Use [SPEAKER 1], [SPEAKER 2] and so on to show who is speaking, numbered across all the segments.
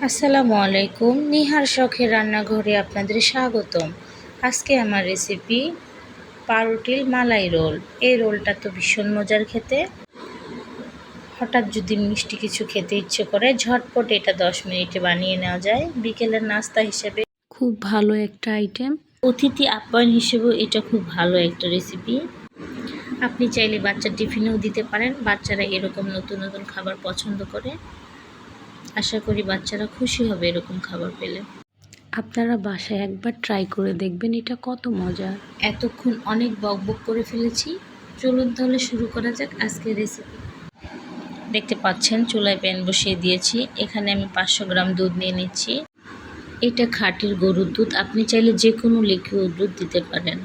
[SPEAKER 1] আসসালামু আলাইকুম, নিহার শখের রান্নাঘরে আপনাদের স্বাগতম। আজকে আমার রেসিপি পাউরুটির মালাই রোল। এই রোলটা তো ভীষণ মজার খেতে। হঠাৎ যদি মিষ্টি কিছু খেতে ইচ্ছে করে, ঝটপট এটা 10 মিনিটে বানিয়ে নেওয়া যায়। বিকেলের নাস্তা হিসেবে খুব ভালো একটা আইটেম। অতিথি আপ্যায়ন হিসেবেও এটা খুব ভালো একটা রেসিপি। আপনি চাইলে বাচ্চার টিফিনেও দিতে পারেন। বাচ্চারা এরকম নতুন নতুন খাবার পছন্দ করে। আশা করি বাচ্চারা খুশি হবে এরকম খাবার পেলে। আপনারা বাসায় একবার ট্রাই করে দেখবেন এটা কত মজার। এতক্ষণ অনেক বকবক করে ফেলেছি, চলুন তাহলে শুরু করা যাক আজকের রেসিপি। দেখতে পাচ্ছেন চুলায় প্যান বসিয়ে দিয়েছি। এখানে আমি 500 গ্রাম দুধ নিয়ে নিচ্ছি। এটা খাঁটির গরুর দুধ, আপনি চাইলে যে কোনো লিকুইড দুধ দিতে পারেন।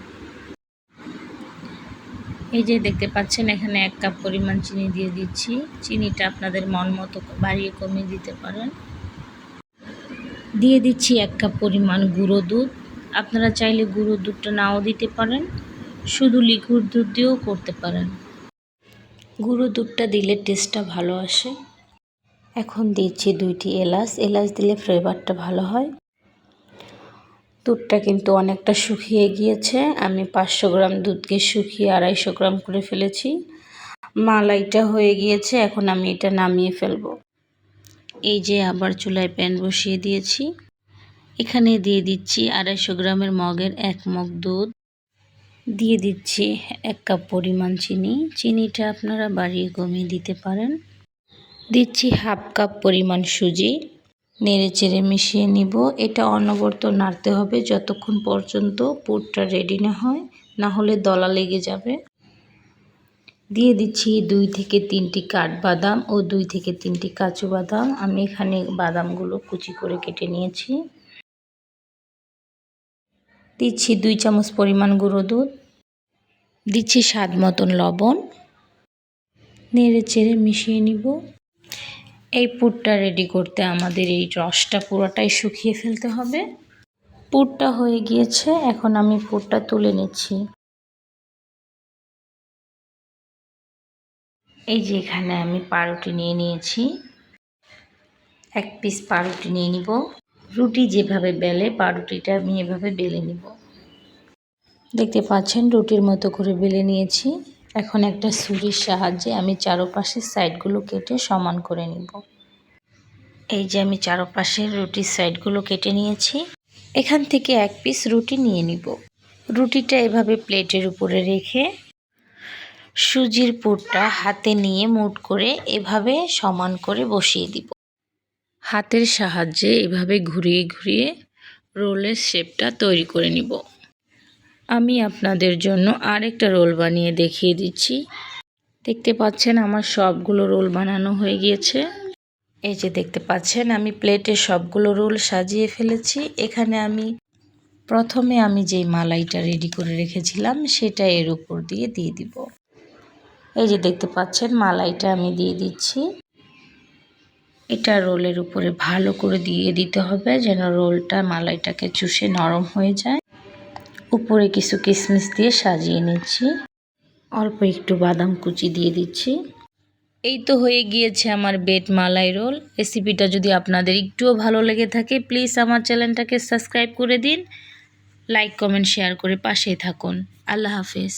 [SPEAKER 1] এই যে দেখতে পাচ্ছেন এখানে 1 কাপ পরিমাণ চিনি দিয়ে দিচ্ছি। চিনিটা আপনাদের মন মতো বাড়িয়ে কমিয়ে দিতে পারেন। দিয়ে দিচ্ছি 1 কাপ পরিমাণ গুঁড়ো দুধ। আপনারা চাইলে গুঁড়ো দুধটা নাও দিতে পারেন, শুধু লিকুইড দুধ দিয়েও করতে পারেন। গুঁড়ো দুধটা দিলে টেস্টটা ভালো আসে। এখন দিচ্ছি 2টি এলাচ। এলাচ দিলে ফ্লেভারটা ভালো হয়। দুধটা কিন্তু অনেকটা শুকিয়ে গিয়েছে। আমি 500 গ্রাম দুধকে শুকিয়ে 250 গ্রাম করে ফেলেছি। মালাইটা হয়ে গিয়েছে, এখন আমি এটা নামিয়ে ফেলবো। এই যে আবার চুলায় প্যান বসিয়ে দিয়েছি। এখানে দিয়ে দিচ্ছি 250 গ্রামের মগের 1 মগ দুধ। দিয়ে দিচ্ছি 1 কাপ পরিমাণ চিনি। চিনিটা আপনারা বাড়িয়ে কমিয়ে দিতে পারেন। দিচ্ছি 1/2 কাপ পরিমাণ সুজি। নেড়ে চেড়ে মিশিয়ে নিব। এটা অনবরত নাড়তে হবে যতক্ষণ পর্যন্ত পুরটা রেডি না হয়, না হলে দলা লেগে যাবে। দিয়ে দিচ্ছি 2 থেকে 3টি কাঠবাদাম ও 2 থেকে 3টি কাজু বাদাম। আমি এখানে বাদামগুলো কুচি করে কেটে নিয়েছি। দিচ্ছি 2 চামচ পরিমাণ গুঁড়ো দুধ। দিচ্ছি স্বাদ মতন লবণ। নেড়ে চেড়ে মিশিয়ে নিব। এই পুরটা রেডি করতে আমাদের এই রসটা পুরোটাই শুকিয়ে ফেলতে হবে। পুরটা হয়ে গিয়েছে, এখন আমি পুরটা তুলে নিচ্ছি। এই যে এখানে আমি পাউরুটি নিয়ে নিয়েছি। 1 পিস পাউরুটি নিয়ে নিব। রুটি যেভাবে বেলে পাউরুটিটা আমি এভাবে বেলে নিব। দেখতে পাচ্ছেন রুটির মতো করে বেলে নিয়েছি। এখন একটা ছুরির সাহায্যে আমি চারপাশের সাইডগুলো কেটে সমান করে নিব। এই যে আমি চারপাশের রুটির সাইডগুলো কেটে নিয়েছি। এখান থেকে 1 পিস রুটি নিয়ে নিব। রুটিটা এভাবে প্লেটের উপরে রেখে সুজির পুরটা হাতে নিয়ে মুঠ করে এভাবে সমান করে বসিয়ে দিব। হাতের সাহায্যে এভাবে ঘুরিয়ে ঘুরিয়ে রোলের শেপটা তৈরি করে নিব। আমি আপনাদের জন্য আরেকটা রোল বানিয়ে দেখিয়ে দিচ্ছি। দেখতে পাচ্ছেন আমার সবগুলো রোল বানানো হয়ে গিয়েছে। এই যে দেখতে পাচ্ছেন আমি প্লেটে সবগুলো রোল সাজিয়ে ফেলেছি। এখানে প্রথমে আমি যেই মালাইটা রেডি করে রেখেছিলাম সেটা এর উপর দিয়ে দিব। এই যে দেখতে পাচ্ছেন মালাইটা আমি দিয়ে দিচ্ছি। এটা রোলের উপরে ভালো করে দিয়ে দিতে হবে যেন রোলটা মালাইটাকে চুষে নরম হয়ে যায়। উপরে কিছু কিশমিশ দিয়ে সাজিয়ে নিচ্ছি। অল্প একটু বাদাম কুচি দিয়ে দিচ্ছি। এই তো হয়ে গিয়েছে আমার বেড মালাই রোল। রেসিপিটা যদি আপনাদের একটুও ভালো লেগে থাকে প্লিজ আমার চ্যানেলটাকে সাবস্ক্রাইব করে দিন। লাইক কমেন্ট শেয়ার করে পাশেই থাকুন। আল্লাহ হাফেজ।